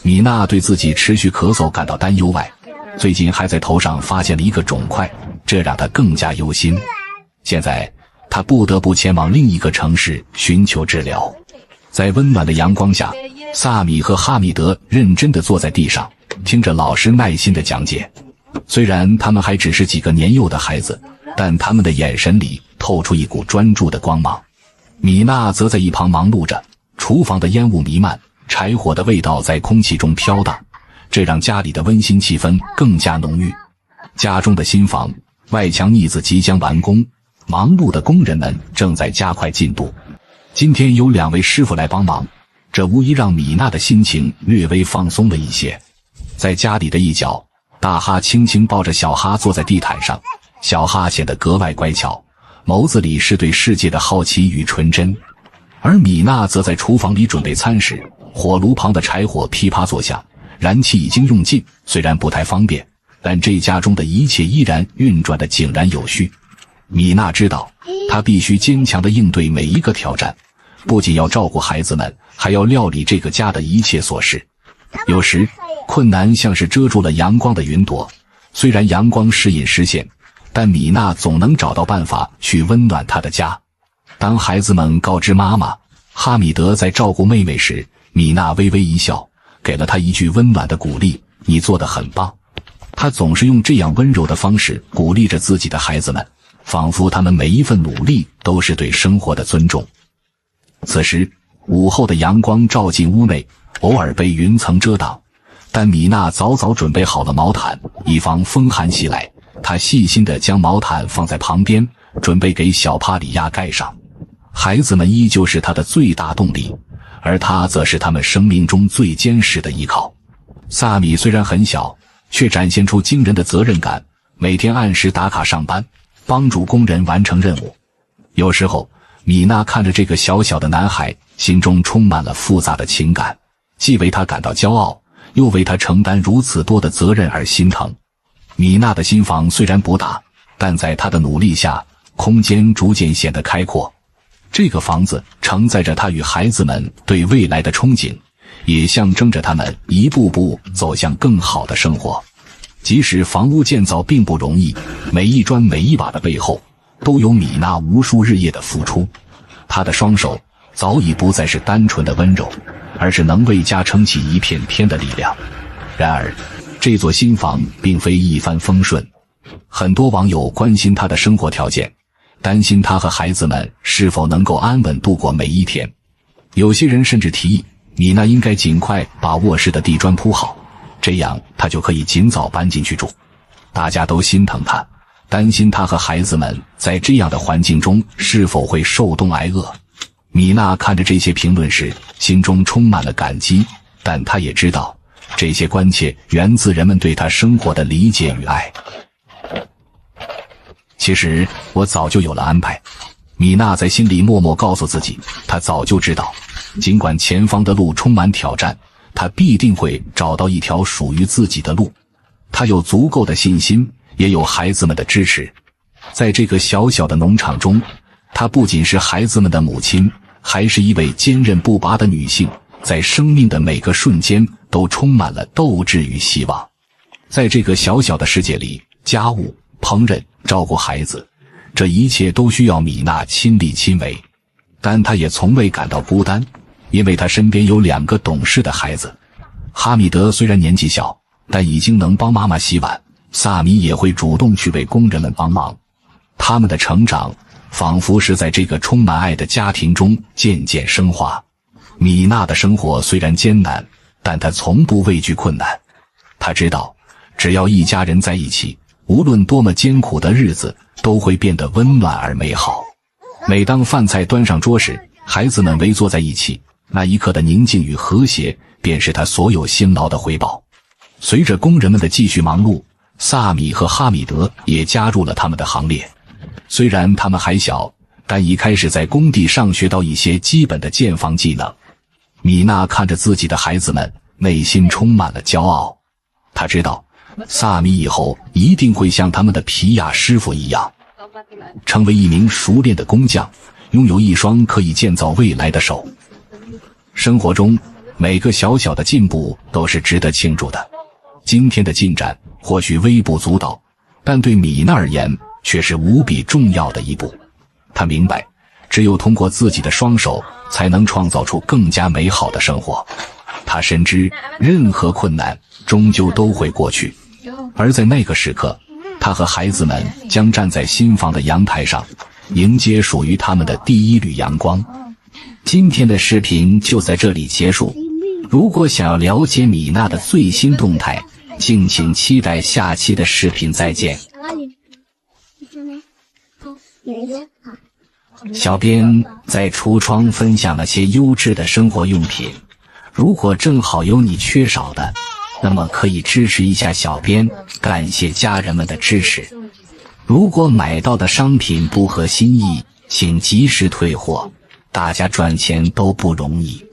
米娜对自己持续咳嗽感到担忧外，最近还在头上发现了一个肿块，这让她更加忧心。现在她不得不前往另一个城市寻求治疗。在温暖的阳光下，萨米和哈米德认真地坐在地上，听着老师耐心的讲解。虽然他们还只是几个年幼的孩子，但他们的眼神里透出一股专注的光芒。米娜则在一旁忙碌着，厨房的烟雾弥漫，柴火的味道在空气中飘荡，这让家里的温馨气氛更加浓郁。家中的新房外墙腻子即将完工，忙碌的工人们正在加快进度。今天有2位师傅来帮忙，这无疑让米娜的心情略微放松了一些。在家里的一角，大哈轻轻抱着小哈坐在地毯上，小哈显得格外乖巧，眸子里是对世界的好奇与纯真。而米娜则在厨房里准备餐食，火炉旁的柴火噼啪作响，燃气已经用尽，虽然不太方便，但这家中的一切依然运转得井然有序。米娜知道，她必须坚强地应对每一个挑战，不仅要照顾孩子们，还要料理这个家的一切琐事。有时，困难像是遮住了阳光的云朵，虽然阳光时隐时现，但米娜总能找到办法去温暖她的家。当孩子们告知妈妈哈米德在照顾妹妹时，米娜微微一笑，给了她一句温暖的鼓励：你做得很棒。她总是用这样温柔的方式鼓励着自己的孩子们，仿佛他们每一份努力都是对生活的尊重。此时，午后的阳光照进屋内，偶尔被云层遮挡，但米娜早早准备好了毛毯，以防风寒袭来。她细心地将毛毯放在旁边，准备给小帕里亚盖上。孩子们依旧是她的最大动力，而她则是他们生命中最坚实的依靠。萨米虽然很小，却展现出惊人的责任感，每天按时打卡上班，帮助工人完成任务。有时候，米娜看着这个小小的男孩，心中充满了复杂的情感，既为他感到骄傲，又为他承担如此多的责任而心疼。米娜的新房虽然不大，但在她的努力下，空间逐渐显得开阔。这个房子承载着她与孩子们对未来的憧憬，也象征着他们一步步走向更好的生活。即使房屋建造并不容易，每一砖每一瓦的背后，都有米娜无数日夜的付出。她的双手早已不再是单纯的温柔，而是能为家撑起一片天的力量。然而，这座新房并非一帆风顺，很多网友关心她的生活条件，担心她和孩子们是否能够安稳度过每一天。有些人甚至提议，米娜应该尽快把卧室的地砖铺好，这样她就可以尽早搬进去住。大家都心疼她，担心她和孩子们在这样的环境中是否会受冻挨饿。米娜看着这些评论时，心中充满了感激，但她也知道，这些关切源自人们对她生活的理解与爱。其实我早就有了安排，米娜在心里默默告诉自己，她早就知道，尽管前方的路充满挑战，她必定会找到一条属于自己的路。她有足够的信心，也有孩子们的支持。在这个小小的农场中，她不仅是孩子们的母亲，还是一位坚韧不拔的女性，在生命的每个瞬间都充满了斗志与希望。在这个小小的世界里，家务、烹饪、照顾孩子，这一切都需要米娜亲力亲为。但她也从未感到孤单，因为她身边有2个懂事的孩子。哈米德虽然年纪小，但已经能帮妈妈洗碗，萨米也会主动去为工人们帮忙。他们的成长仿佛是在这个充满爱的家庭中渐渐升华。米娜的生活虽然艰难，但她从不畏惧困难。她知道，只要一家人在一起，无论多么艰苦的日子都会变得温暖而美好。每当饭菜端上桌时，孩子们围坐在一起，那一刻的宁静与和谐便是他所有辛劳的回报。随着工人们的继续忙碌，萨米和哈米德也加入了他们的行列。虽然他们还小，但已开始在工地上学到一些基本的建房技能。米娜看着自己的孩子们，内心充满了骄傲。她知道，萨米以后一定会像他们的皮亚师傅一样，成为一名熟练的工匠，拥有一双可以建造未来的手。生活中，每个小小的进步都是值得庆祝的。今天的进展或许微不足道，但对米娜而言却是无比重要的一步。她明白，只有通过自己的双手，才能创造出更加美好的生活。她深知，任何困难终究都会过去，而在那个时刻，她和孩子们将站在新房的阳台上，迎接属于他们的第一缕阳光。今天的视频就在这里结束。如果想要了解米娜的最新动态，敬请期待下期的视频。再见。小编在橱窗分享了些优质的生活用品，如果正好有你缺少的，那么可以支持一下小编，感谢家人们的支持。如果买到的商品不合心意，请及时退货，大家赚钱都不容易。